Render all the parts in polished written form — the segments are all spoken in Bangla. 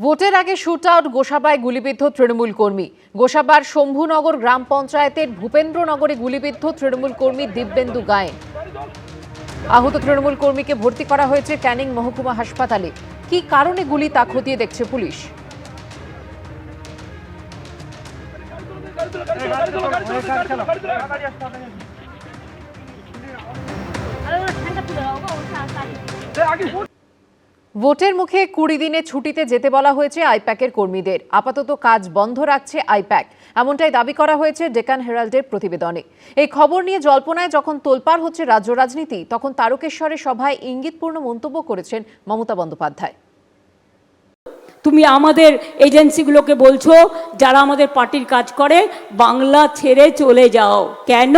ভোটের আগে শুট আউট গোসাবায় গুলিবিদ্ধ তৃণমূল কর্মী। গোসাবার শম্ভুনগর গ্রাম পঞ্চায়েতের ভূপেন্দ্রনগরে গুলিবিদ্ধ তৃণমূল কর্মী দিব্যেন্দু গায়েন। আহত তৃণমূল কর্মীকে ভর্তি করা হয়েছে ক্যানিং মহকুমা হাসপাতালে। কি কারণে গুলি তা খতিয়ে দেখছে পুলিশ। ভোটের মুখে 20 দিনে ছুটিতে যেতে বলা হয়েছে আইপ্যাকের কর্মীদের। আপাতত কাজ বন্ধ রাখছে আইপ্যাক, এমনটাই দাবি করা হয়েছে ডেকান হেরাল্ডের প্রতিবেদনে। এই খবর নিয়ে জল্পনায় যখন তোলপাড় হচ্ছে রাজ্য রাজনীতি, তখন তারকেশ্বরে সভায় ইঙ্গিতপূর্ণ মন্তব্য করেছেন মমতা বন্দ্যোপাধ্যায়। তুমি আমাদের এজেন্সিগুলোকে বলছো যারা আমাদের পার্টির কাজ করে বাংলা ছেড়ে চলে যাও কেন?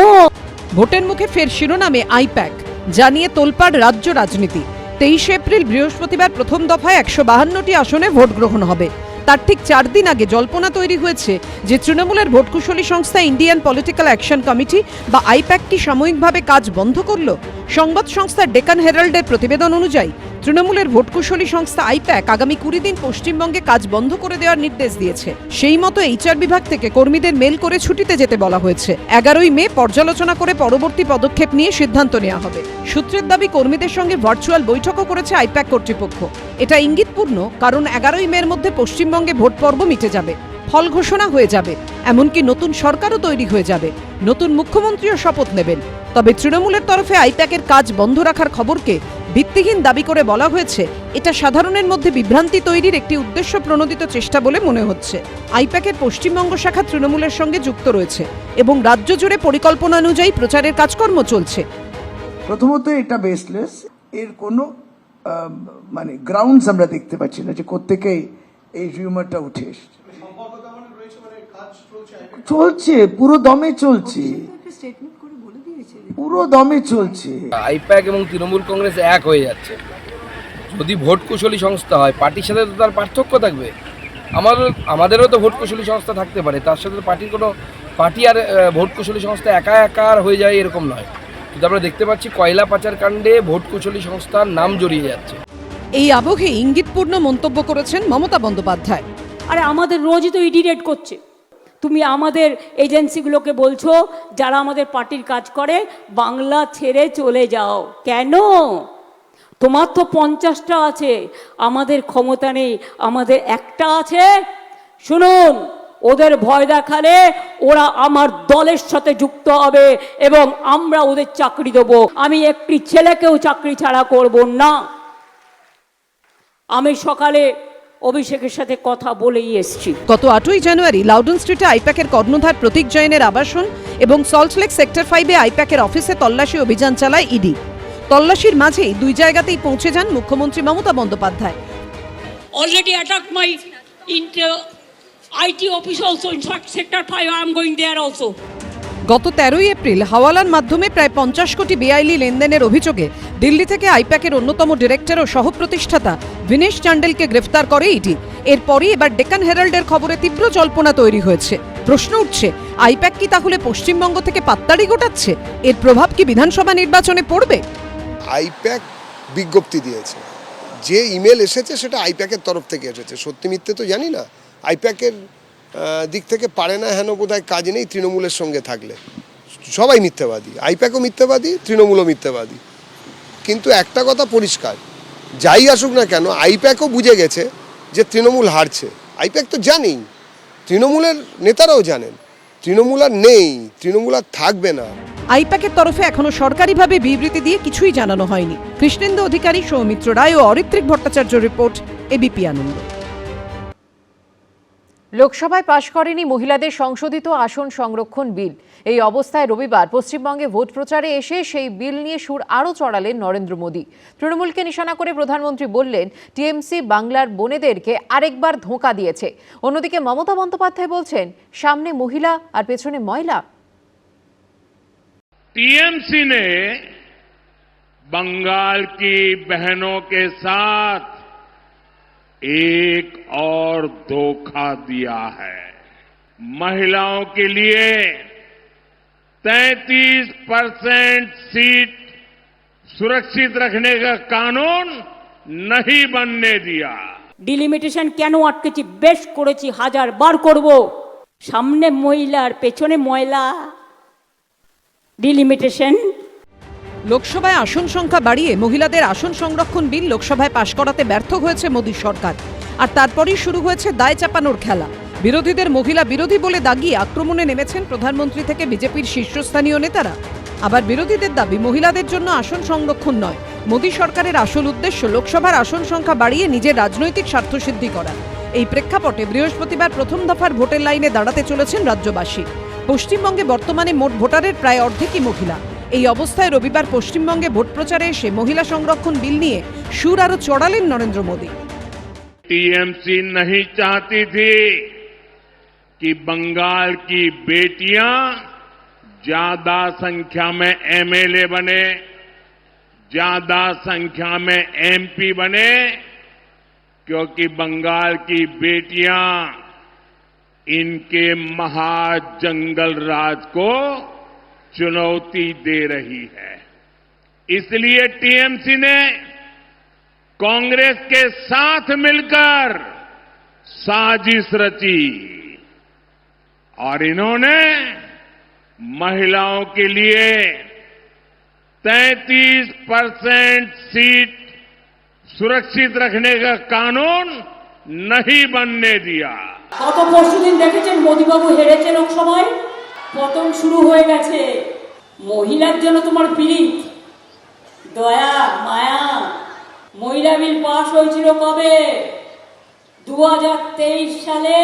ভোটের মুখে ফের শিরোনামে আইপ্যাক, জানিয়ে তোলপাড় রাজ্য রাজনীতি। 23 এপ্রিল বৃহস্পতিবার প্রথম দফায় 152টি আসনে ভোট গ্রহণ হবে। তার ঠিক 4 দিন আগে জল্পনা তৈরি হয়েছে যে তৃণমূলের ভোটকুশলী সংস্থা ইন্ডিয়ান পলিটিক্যাল অ্যাকশন কমিটি বা আইপ্যাক কি সাময়িকভাবে কাজ বন্ধ করল। সংবাদ সংস্থা ডেকান হেরাল্ডের প্রতিবেদন অনুযায়ী তৃণমূলের ভোটকুশলী সংস্থা আইপ্যাক আগামী 20 দিন পশ্চিমবঙ্গে কাজ বন্ধ করে দেওয়ার নির্দেশ দিয়েছে। সেই মতো এইচআর বিভাগ থেকে কর্মীদের মেল করে ছুটিতে যেতে বলা হয়েছে। 11ই মে পর্যালোচনা করে পরবর্তী পদক্ষেপ নিয়ে সিদ্ধান্ত নেওয়া হবে। সূত্রের দাবি, কর্মীদের সঙ্গে ভার্চুয়াল বৈঠকও করেছে আইপ্যাক কর্তৃপক্ষ। এটা ইঙ্গিতপূর্ণ, কারণ 11ই মের মধ্যে পশ্চিমবঙ্গে ভোট পর্ব মিটে যাবে, ফল ঘোষণা হয়ে যাবে, এমনকি নতুন সরকারও তৈরি হয়ে যাবে, নতুন মুখ্যমন্ত্রীও শপথ নেবেন। তবে তৃণমূলের তরফে আইপ্যাকের কাজ বন্ধ রাখার খবরকে ভিত্তিহীন দাবি করে বলা হয়েছে এটা সাধারণের মধ্যে বিভ্রান্তি তৈরির একটি উদ্দেশ্য প্রণোদিত চেষ্টা বলে মনে হচ্ছে। আইপ্যাকের পশ্চিমবঙ্গ শাখা তৃণমূলের সঙ্গে যুক্ত রয়েছে এবং রাজ্য জুড়ে পরিকল্পনা অনুযায়ী প্রচারের কাজকর্ম চলছে। প্রথমত এটা বেসলেস, এর কোনো গ্রাউন্ডস আমরা দেখতে পাচ্ছি না যে কোত্থেকে এই রিউমারটা উঠে এসছে। চলছে, পুরো দমে চলছে, পুরো দমে চলছে। আইপ্যাক এবং তৃণমূল কংগ্রেস এক হয়ে যাচ্ছে। যদি ভোট কুশলী সংস্থা হয়, পার্টির সাথে তো তার পার্থক্য থাকবে। আমাদেরও তো ভোট কুশলী সংস্থা থাকতে পারে, তার সাথে পার্টির কোনো পার্টি আর ভোট কুশলী সংস্থা একা একা হয়ে যায় এরকম নয়। কিন্তু আমরা দেখতে পাচ্ছি কয়লা পাচার কাণ্ডে ভোট কুশলী সংস্থার নাম জড়িয়ে যাচ্ছে। এই আবহে ইঙ্গিতপূর্ণ মন্তব্য করেছেন মমতা বন্দ্যোপাধ্যায়। আরে আমাদের রোজই তো ইডি রেড করছে। তুমি আমাদের এজেন্সিগুলোকে বলছো যারা আমাদের পার্টির কাজ করে বাংলা ছেড়ে চলে যাও কেন? তোমার তো 50টা আছে, আমাদের ক্ষমতা নেই, আমাদের একটা আছে। শুনুন, ওদের ভয় দেখালে ওরা আমার দলের সাথে যুক্ত হবে এবং আমরা ওদের চাকরি দেবো। আমি একটি ছেলেকেও চাকরি ছাড়া করব না। আমি সকালে অভিষেকের সাথে কথা বলেই এসেছি। গত 8ই জানুয়ারি লাউডন স্ট্রিটে আইপ্যাকের কর্ণধার প্রতীক জৈনের আবাসন এবং সল্টলেক সেক্টর 5-এ আইপ্যাকের অফিসে তল্লাশি অভিযান চালায় ইডি। তল্লাশির মাঝেই 2 জায়গাতেই পৌঁছে যান মুখ্যমন্ত্রী Mamata Bandyopadhyay. Already attacked my IT office also in sector 5. I am going there also. গত 13ই এপ্রিল হাওয়ালার মাধ্যমে প্রায় 50 কোটি বেআইনি লেনদেনের অভিযোগে দিল্লি থেকে আইপ্যাকের অন্যতম ডিরেক্টর ও সহ প্রতিষ্ঠাতা বিনেশ চান্ডেলকে গ্রেফতার করে ইডি। এরপরই এবার ডেকান হেরাল্ডের খবরে তীব্র জল্পনা তৈরি হয়েছে। প্রশ্ন উঠছে, আইপ্যাক কি তাহলে পশ্চিমবঙ্গ থেকে পাত্তাড়ি গোটাচ্ছে? এর প্রভাব কি বিধানসভা নির্বাচনে পড়বে? আইপ্যাক বিজ্ঞপ্তি দিয়েছে, যে ইমেল এসেছে সেটা আইপ্যাকের তরফ থেকে এসেছে। সত্যি মিথ্যে তো জানি না, আইপ্যাকের দিক থেকে পারে না হেন বোধহয় কাজ নেই তৃণমূলের সঙ্গে থাকলে। সবাই মিথ্যাবাদী, আইপ্যাকও মিথ্যাবাদী, তৃণমূলও মিথ্যাবাদী। কিন্তু একটা কথা পরিষ্কার, যাই আসুক না কেন আইপ্যাকও বুঝে গেছে যে তৃণমূল হারছে। আইপ্যাক তো জানেই, তৃণমূলের নেতারাও জানেন তৃণমূল আর নেই, তৃণমূল আর থাকবে না। আইপ্যাকের তরফে এখনো সরকারিভাবে বিবৃতি দিয়ে কিছুই জানানো হয়নি। কৃষ্ণেন্দু অধিকারী, সৌমিত্র রায় ও অরিত্রিক ভট্টাচার্য রিপোর্ট, এবিপি আনন্দ। লোকসভায় পাশ করেনি মহিলাদের সংশোধিত আসন সংরক্ষণ বিল। এই অবস্থায় রবিবার পশ্চিমবঙ্গে ভোট প্রচারে এসে সেই বিল নিয়ে সুর আরও চড়ালেন নরেন্দ্র মোদী। তৃণমূলকে নিশানা করে প্রধানমন্ত্রী বললেন, টিএমসি বাংলার বোনেদেরকে আরেকবার ধোঁকা দিয়েছে। অন্যদিকে মমতা বন্দ্যোপাধ্যায় বলছেন, সামনে মহিলা আর পেছনে ময়লা। टीएमसी ने बंगाल की बहनों के साथ एक और धोखा दिया है। महिलाओं के लिए 33% सीट सुरक्षित रखने का कानून नहीं बनने दिया। ডিলিমিটেশন কেন আটকেছি? বেশ করেছি, 1000 বার করব। সামনে মহিলার পেছনে ময়লা। ডিলিমিটেশন লোকসভায় আসন সংখ্যা বাড়িয়ে মহিলাদের আসন সংরক্ষণ বিল লোকসভায় পাশ করাতে ব্যর্থ হয়েছে মোদী সরকার। আর তারপরেই শুরু হয়েছে দায় চাপানোর খেলা। বিরোধীদের মহিলা বিরোধী বলে দাগিয়ে আক্রমণে নেমেছেন প্রধানমন্ত্রী থেকে বিজেপির শীর্ষস্থানীয় নেতারা। আবার বিরোধীদের দাবি মহিলাদের জন্য আসন সংরক্ষণ নয়, মোদী সরকারের আসল উদ্দেশ্য লোকসভার আসন সংখ্যা বাড়িয়ে নিজের রাজনৈতিক স্বার্থসিদ্ধি করা। এই প্রেক্ষাপটে বৃহস্পতিবার প্রথম দফার ভোটের লাইনে দাঁড়াতে চলেছেন রাজ্যবাসী। পশ্চিমবঙ্গে বর্তমানে মোট ভোটারের প্রায় অর্ধেকই মহিলা। এই অবস্থায় রবিবার পশ্চিমবঙ্গে ভোট প্রচারে এসে মহিলা সংরক্ষণ বিল নিয়ে সুর আরো চড়ালেন নরেন্দ্র মোদী। टीएमसी नहीं चाहती थी कि बंगाल की बेटियां ज्यादा संख्या में एमएलए बने, ज्यादा संख्या में एमपी बने, क्योंकि बंगाल की बेटियां इनके महाजंगल राज को चुनौती दे रही है। इसलिए टीएमसी ने कांग्रेस के साथ मिलकर साजिश रची और इन्होंने महिलाओं के लिए 33% सीट सुरक्षित रखने का कानून नहीं बनने दिया। গত পরশুদিন দেখেছেন মোদীবাবু হেরেছে লোকসভায়, পতন শুরু হয়ে গেছে। মহিলার জন্য তোমার পীড়িত, দয়া মায়া। মহিলা বিল পাশ হয়েছিল কবে? 2023 সালে।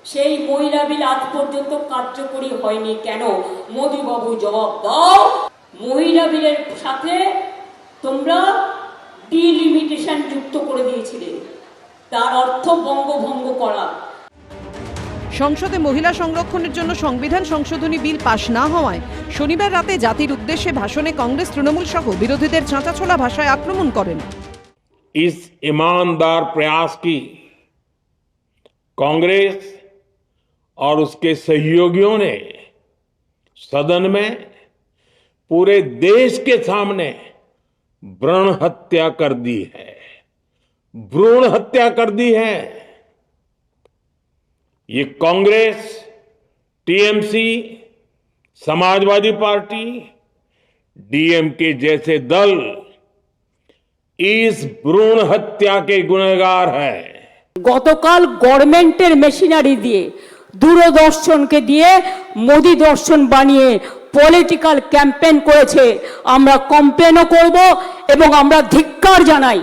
সেই মহিলা বিল আজ পর্যন্ত কার্যকরী হয়নি কেন? মোদীবাবু জবাব দাও। মহিলা বিলের সাথে তোমরা ডিলিমিটেশন যুক্ত করে দিয়েছিলে, তার অর্থ বঙ্গভঙ্গ করা। সংসদে মহিলা সংরক্ষণের জন্য সংবিধান সংশোধনী বিল পাশ না হওয়ায় শনিবার রাতে জাতির উদ্দেশ্যে ভাষণে কংগ্রেস তৃণমূল সহ বিরোধীদের চাঁচাছোলা ভাষায় আক্রমণ করেন। इस ईमानदार प्रयास की कांग्रेस और उसके सहयोगियों ने सदन में पूरे देश के सामने भ्रूण हत्या कर दी है, भ्रूण हत्या कर दी है। ये Congress, TMC, Samajwadi party, DMK जैसे दल इस भ्रूण हत्या के गुनहगार हैं। গতকাল গভর্নমেন্টের মেশিনারি দিয়ে, দূরদর্শনকে দিয়ে মোদি দর্শন বানিয়ে পলিটিক্যাল ক্যাম্পেইন করেছে। আমরা কমপ্লেনও করব এবং আমরা ধিক্কার জানাই।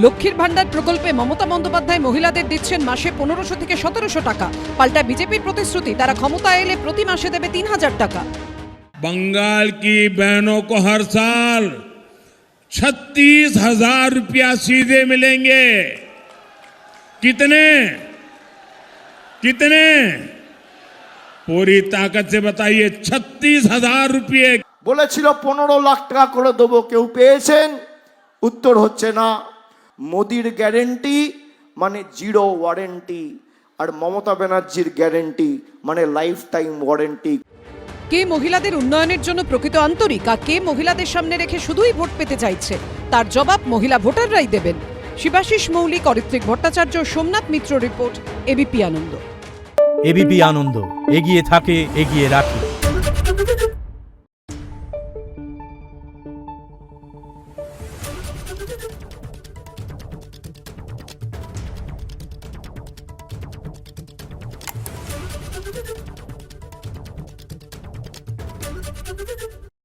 লক্ষ্মীর ভান্ডার প্রকল্পে মমতা বন্দ্যোপাধ্যায় মহিলাদের দিচ্ছেন মাসে 1500 থেকে 1700 টাকা। পাল্টা বিজেপির প্রতিশ্রুতি তারা ক্ষমতায় এলে প্রতি মাসে দেবে 3000 টাকা। बंगाल की बहनों को हर साल 36,000 रुपया सीधे मिलेंगे। कितने कितने? पूरी ताकत से बताइए। 36,000 रुपये। বলেছিল 15 লাখ টাকা করে দেবো, কেউ পেয়েছেন? উত্তর হচ্ছে না। মোদির গ্যারেন্টি মানে জিরো ওয়ারেন্টি, আর মমতা ব্যানার্জির গ্যারেন্টি মানে লাইফ টাইম ওয়ারেন্টি। কে মহিলাদের উন্নয়নের জন্য প্রকৃত আন্তরিক, আর কে মহিলাদের সামনে রেখে শুধুই ভোট পেতে চাইছে, তার জবাব মহিলা ভোটাররাই দেবেন। শিবাশিস মৌলিক, অরিত্রিক ভট্টাচার্য, সোমনাথ মিত্র রিপোর্ট, এবিপি আনন্দ। এবিপি আনন্দ, এগিয়ে থাকে, এগিয়ে রাখে।